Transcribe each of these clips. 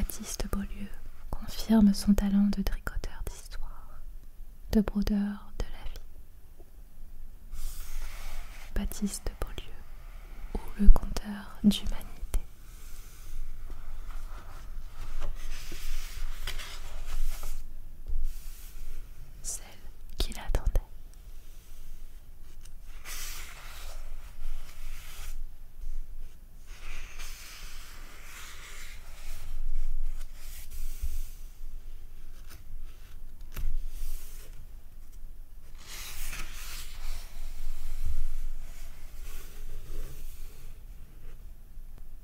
Baptiste Beaulieu confirme son talent de tricoteur d'histoire, de brodeur de la vie. Baptiste Beaulieu, ou le conteur d'humanité. Celle qui l'attendait.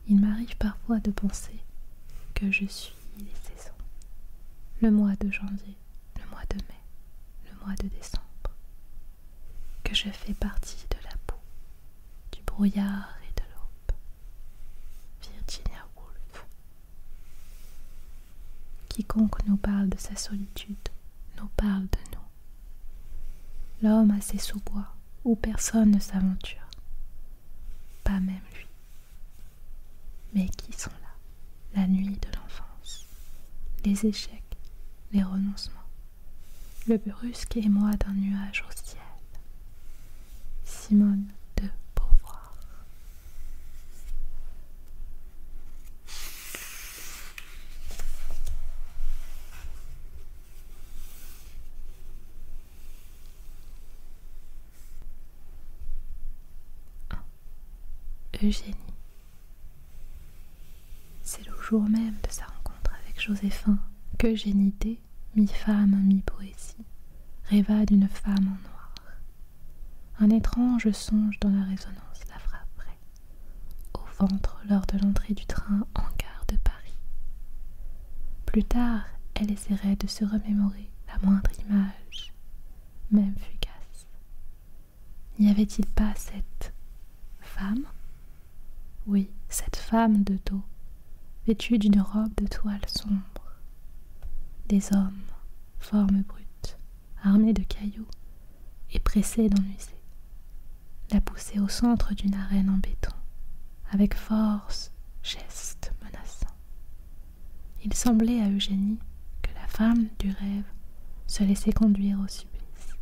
Il m'arrive parfois de penser que je suis les saisons, le mois de janvier, le mois de mai, le mois de décembre, que je fais partie de la boue, du brouillard et de l'aube. Virginia Woolf. Quiconque nous parle de sa solitude nous parle de nous. L'homme a ses sous-bois où personne ne s'aventure, pas même lui. Mais qui sont là, la nuit de l'enfance, les échecs, les renoncements, le brusque émoi d'un nuage au ciel. Simone de Beauvoir. Eugénie. C'est le jour même de sa rencontre avec Joséphin qu'Eugénie, mi-femme, mi-poésie, rêva d'une femme en noir. Un étrange songe dans la résonance la frapperait, au ventre lors de l'entrée du train en gare de Paris. Plus tard, elle essaierait de se remémorer la moindre image, même fugace. N'y avait-il pas cette femme? Oui, cette femme de dos, vêtue d'une robe de toile sombre. Des hommes, formes brutes, armés de cailloux et pressés d'en user, la poussaient au centre d'une arène en béton, avec force, gestes menaçants. Il semblait à Eugénie que la femme du rêve se laissait conduire au supplice,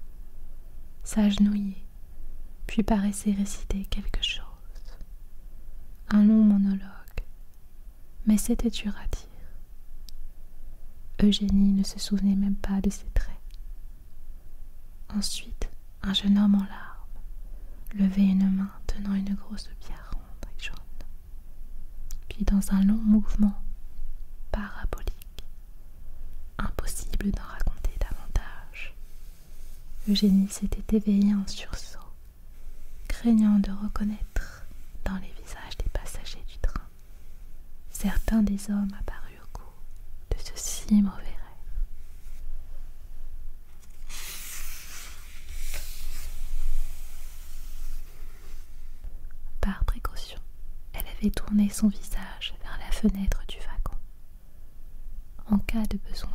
s'agenouillait, puis paraissait réciter quelque chose. Un long monologue, mais c'était dur à dire. Eugénie ne se souvenait même pas de ses traits. Ensuite, un jeune homme en larmes levait une main tenant une grosse bière ronde et jaune. Puis dans un long mouvement parabolique, impossible d'en raconter davantage, Eugénie s'était éveillée en sursaut, craignant de reconnaître dans les visages des passagers du train certains des hommes apparus au cours de ce si mauvais rêve. Par précaution, elle avait tourné son visage vers la fenêtre du wagon. En cas de besoin,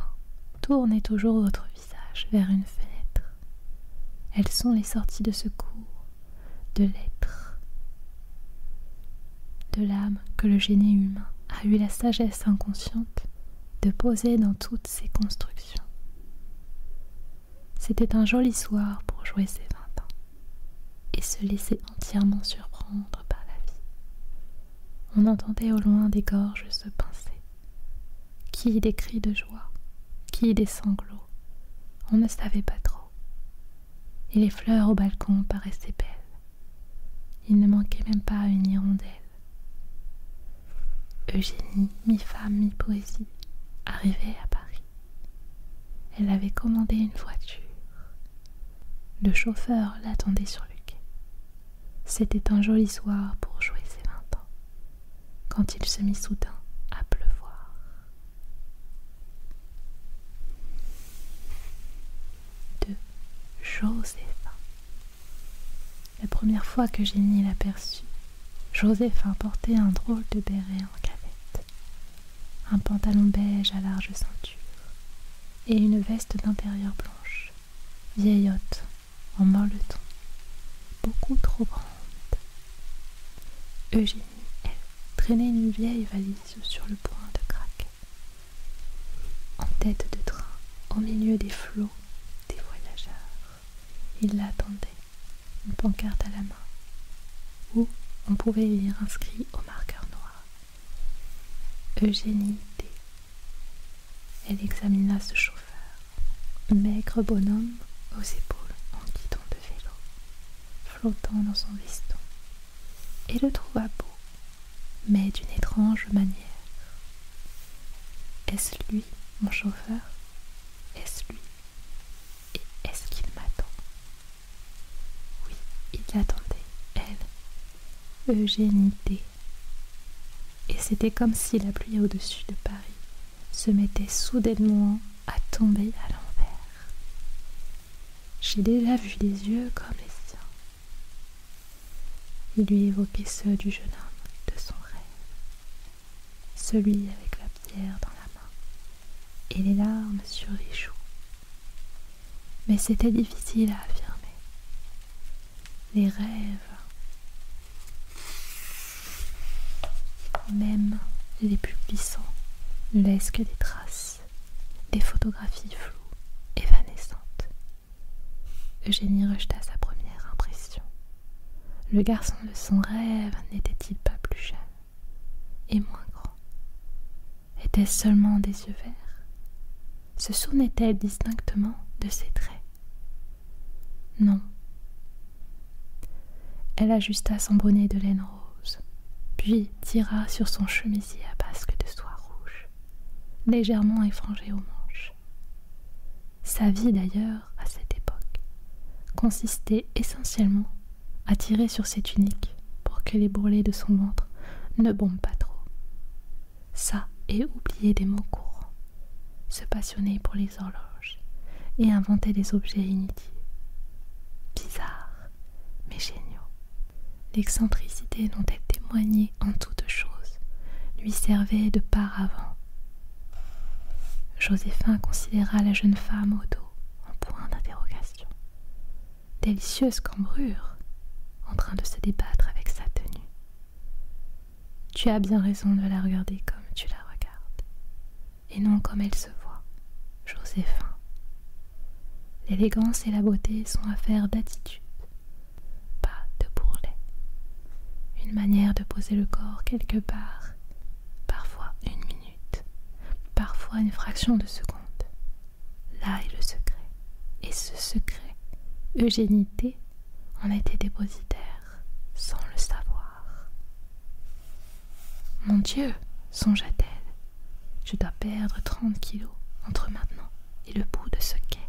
tournez toujours votre visage vers une fenêtre. Elles sont les sorties de secours, de l'être, de l'âme que le génie humain a eu la sagesse inconsciente de poser dans toutes ses constructions. C'était un joli soir pour jouer ses 20 ans et se laisser entièrement surprendre par la vie. On entendait au loin des gorges se pincer, qui des cris de joie, qui des sanglots, on ne savait pas trop. Et les fleurs au balcon paraissaient belles. Il ne manquait même pas une hirondelle. Eugénie, mi-femme, mi-poésie, arrivait à Paris. Elle avait commandé une voiture. Le chauffeur l'attendait sur le quai. C'était un joli soir pour jouer ses 20 ans, quand il se mit soudain à pleuvoir. De Joséphin. La première fois que Eugénie l'aperçut, Joséphin portait un drôle de béret en cavette, un pantalon beige à large ceinture et une veste d'intérieur blanche, vieillotte, en morleton, beaucoup trop grande. Eugénie, elle, traînait une vieille valise sur le point de craquer. tête de train, au milieu des flots des voyageurs. Il l'attendait, une pancarte à la main, où on pouvait lire inscrit au marqueur noir: Eugénie D. Elle examina ce chauffeur, maigre bonhomme aux épaules en guidon de vélo, flottant dans son veston, et le trouva beau, mais d'une étrange manière. Est-ce lui, mon chauffeur? Est-ce lui? Et est-ce qu'il m'attend? Oui, il l'attendait, elle, Eugénie D. Et c'était comme si la pluie au-dessus de Paris se mettait soudainement à tomber à l'envers. J'ai déjà vu des yeux comme les siens. Il lui évoquait ceux du jeune homme de son rêve, celui avec la pierre dans la main et les larmes sur les joues. Mais c'était difficile à affirmer. Les rêves, même les plus puissants, ne laissent que des traces, des photographies floues, évanescentes. Eugénie rejeta sa première impression. Le garçon de son rêve n'était-il pas plus jeune et moins grand? Était-ce seulement des yeux verts? Se souvenait-elle distinctement de ses traits? Non. Elle ajusta son bonnet de laine rose, puis tira sur son chemisier à basque de soie rouge, légèrement effrangé aux manches. Sa vie d'ailleurs, à cette époque, consistait essentiellement à tirer sur ses tuniques pour que les bourrelets de son ventre ne bombent pas trop. Ça et oublier des mots courants, se passionner pour les horloges et inventer des objets inutiles, bizarres mais géniaux. L'excentricité dont elle témoignait en toutes choses lui servait de paravent. Joséphin considéra la jeune femme au dos en point d'interrogation. Délicieuse cambrure, en train de se débattre avec sa tenue. Tu as bien raison de la regarder comme tu la regardes, et non comme elle se voit, Joséphin. L'élégance et la beauté sont affaires d'attitude, pas de bourrelet. Une manière de poser le corps quelque part, parfois 1 minute, parfois une fraction de seconde. Là est le secret, et ce secret, Eugénie D. en était dépositaire, sans le savoir. Mon Dieu, songea-t-elle, je dois perdre 30 kilos entre maintenant et le bout de ce quai.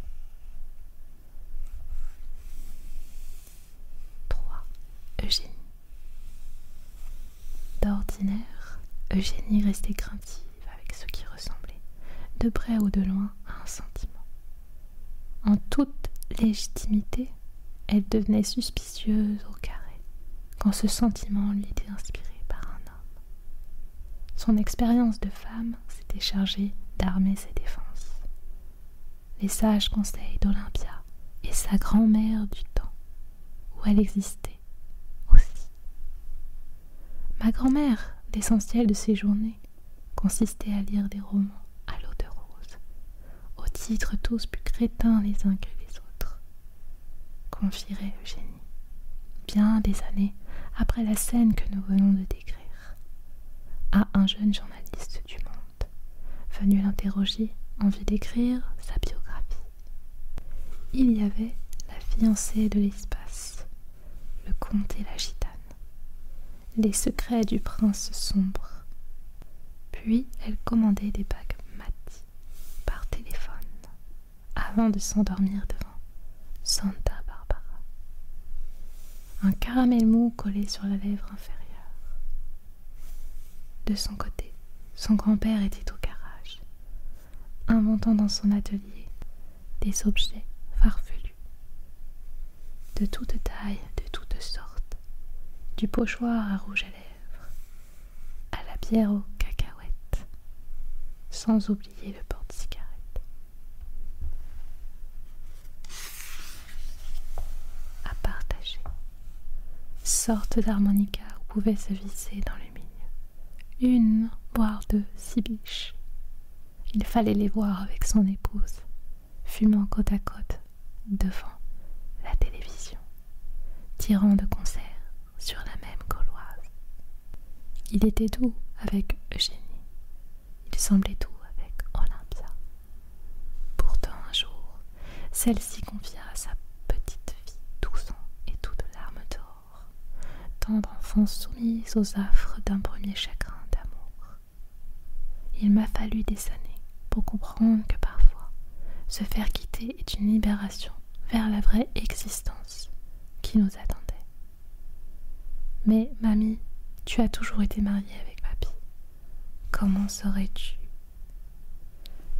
3. Eugénie. D'ordinaire, Eugénie restait craintive avec ce qui ressemblait, de près ou de loin, à un sentiment. En toute légitimité, elle devenait suspicieuse au carré, quand ce sentiment lui était inspiré par un homme. Son expérience de femme s'était chargée d'armer ses défenses. Les sages conseils d'Olympia et sa grand-mère du temps, où elle existait aussi. Ma grand-mère, l'essentiel de ses journées, consistait à lire des romans à l'eau de rose, aux titres tous plus crétins les uns que les autres, confierait Eugénie, bien des années après la scène que nous venons de décrire, à un jeune journaliste du Monde, venu l'interroger en vue d'écrire sa biographie. Il y avait la fiancée de l'espace, le comte et la gitane, les secrets du prince sombre. Puis elle commandait des bagues maties par téléphone, avant de s'endormir devant Santa Barbara. Un caramel mou collé sur la lèvre inférieure. De son côté, son grand-père était au garage, inventant dans son atelier des objets farfelus, de toute taille, de toutes sortes, du pochoir à rouge à lèvres, à la bière aux cacahuètes, sans oublier le porte-cigarette. À partager, sorte d'harmonica où pouvait se visser dans le milieu 1, voire 2 cibiches, Il fallait les voir avec son épouse, fumant côte à côte devant la télévision, tirant de concert sur la même gauloise. Il était doux avec Eugénie, il semblait doux avec Olympia. Pourtant un jour, celle-ci confia à sa petite fille tout sang et toute larmes d'or, tendre enfant soumise aux affres d'un premier chagrin d'amour. Il m'a fallu des années pour comprendre que parfois, se faire quitter est une libération vers la vraie existence qui nous attendait. Mais, mamie, tu as toujours été mariée avec papy. Comment saurais-tu?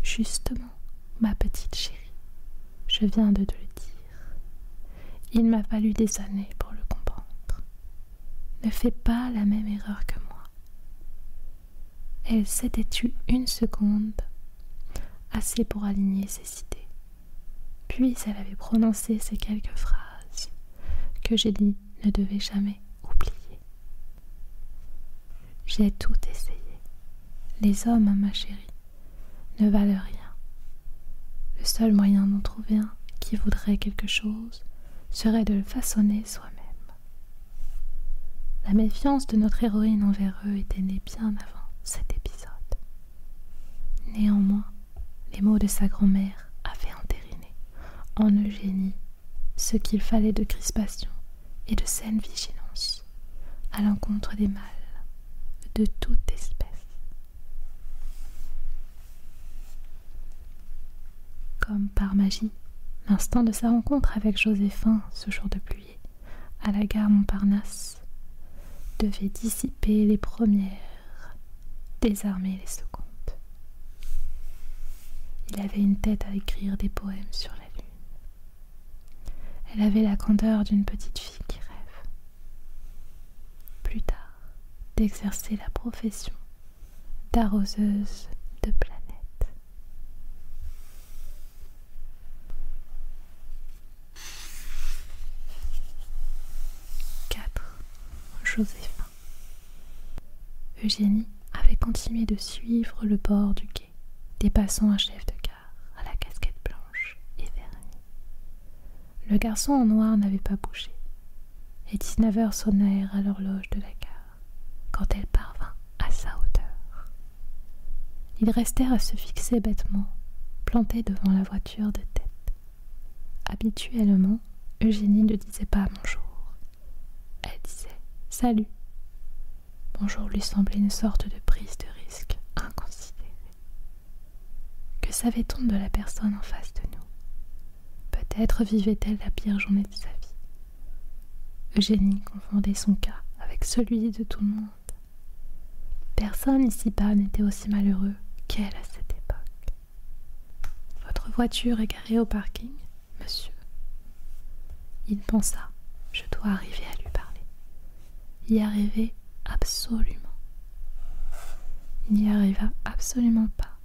Justement, ma petite chérie, je viens de te le dire. Il m'a fallu des années pour le comprendre. Ne fais pas la même erreur que moi. Elle s'était tue une seconde, assez pour aligner ses idées. Puis elle avait prononcé ces quelques phrases que Génie ne devait jamais oublier. J'ai tout essayé. Les hommes, ma chérie, ne valent rien. Le seul moyen d'en trouver un qui voudrait quelque chose serait de le façonner soi-même. La méfiance de notre héroïne envers eux était née bien avant cet épisode. Néanmoins, les mots de sa grand-mère avaient entériné en Eugénie ce qu'il fallait de crispation et de saine vigilance à l'encontre des mâles de toute espèce. Comme par magie, l'instant de sa rencontre avec Joséphin, ce jour de pluie, à la gare Montparnasse, devait dissiper les premières, désarmer les secondes. Il avait une tête à écrire des poèmes sur la lune. Elle avait la candeur d'une petite fille qui rêve. Plus tard, d'exercer la profession d'arroseuse de planètes. Joséphin. Eugénie avait continué de suivre le bord du quai, dépassant un chef de gare à la casquette blanche et vernie. Le garçon en noir n'avait pas bougé, et 19 heures sonnèrent à l'horloge de la gare, quand elle parvint à sa hauteur. Ils restèrent à se fixer bêtement, plantés devant la voiture de tête. Habituellement, Eugénie ne disait pas bonjour. Elle disait « Salut ». Bonjour lui semblait une sorte de prise de risque inconsidérée. Que savait-on de la personne en face de nous? Peut-être vivait-elle la pire journée de sa vie. Eugénie confondait son cas avec celui de tout le monde. Personne ici-bas n'était aussi malheureux qu'elle à cette époque. « Votre voiture est garée au parking, monsieur ?» Il pensa « Je dois arriver à lui parler. » Y arriver absolument. Il n'y arriva absolument pas.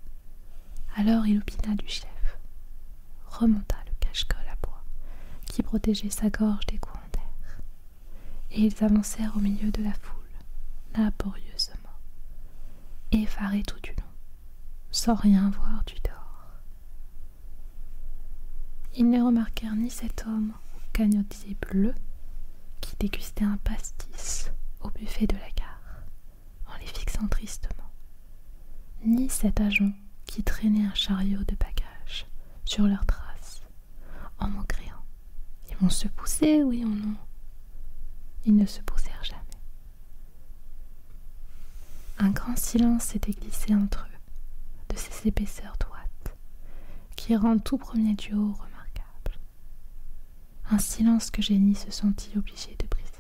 Alors il opina du chef, remonta le cache-colle à bois qui protégeait sa gorge des courants d'air, et ils avancèrent au milieu de la foule, laborieusement, effarés tout du long, sans rien voir du dehors. Ils ne remarquèrent ni cet homme au cagnotier bleu qui dégustait un pastis au buffet de la gare, en les fixant tristement, ni cet agent qui traînait un chariot de bagages sur leurs traces, en maugréant. Ils vont se pousser, oui ou non? Ils ne se poussèrent jamais. Un grand silence s'était glissé entre eux, de ces épaisseurs droites, qui rendent tout premier duo remarquable. Un silence que Génie se sentit obligée de briser,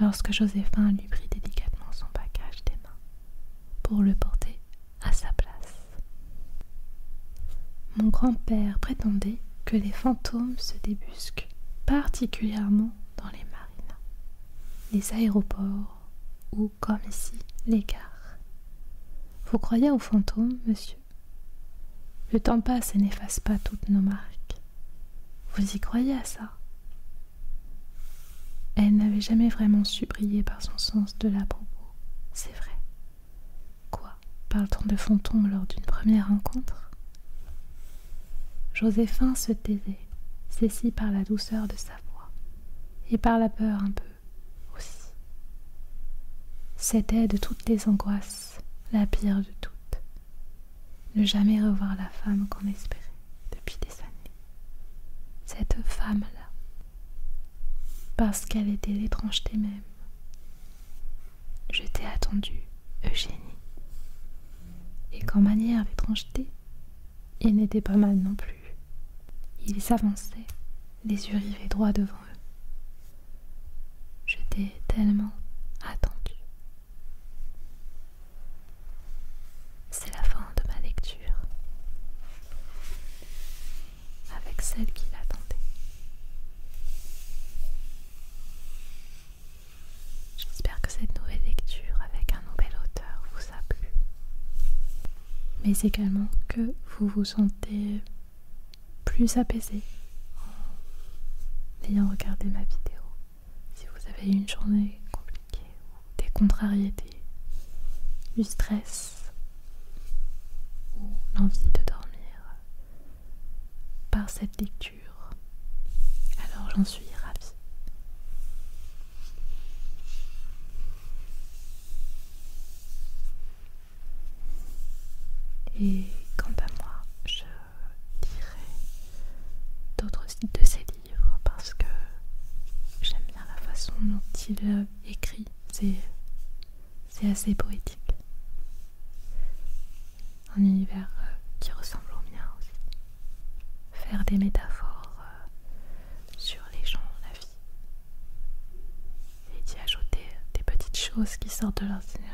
lorsque Joséphin lui prit délicatement son bagage des mains, pour le porter à sa place. Mon grand-père prétendait que les fantômes se débusquent particulièrement dans les marinas, les aéroports ou, comme ici, les gares. Vous croyez aux fantômes, monsieur? Le temps passe et n'efface pas toutes nos marques. Vous y croyez à ça? Elle n'avait jamais vraiment su briller par son sens de l'à-propos, c'est vrai. Quoi, parle-t-on de fantômes lors d'une première rencontre? Joséphin se taisait, saisi par la douceur de sa voix, et par la peur un peu aussi. C'était de toutes les angoisses la pire de toutes. Ne jamais revoir la femme qu'on espérait depuis des années. Cette femme-là, parce qu'elle était l'étrangeté même. Je t'ai attendu, Eugénie. Et qu'en manière d'étrangeté, il n'était pas mal non plus. Ils s'avançaient, les yeux rivés droit devant eux. Je t'ai tellement attendu. C'est la fin de ma lecture, avec celle qui l'attendait. J'espère que cette nouvelle lecture avec un nouvel auteur vous a plu, mais également que vous vous sentez plus apaisé en ayant regardé ma vidéo. Si vous avez eu une journée compliquée ou des contrariétés, du stress ou l'envie de dormir par cette lecture, alors j'en suis ravie. Et quant à moi, je lirai d'autres de ses livres parce que j'aime bien la façon dont il écrit. C'est assez poétique. Un univers qui ressemble au mien aussi. Faire des métaphores sur les gens, la vie. Et d'y ajouter des petites choses qui sortent de l'ordinaire.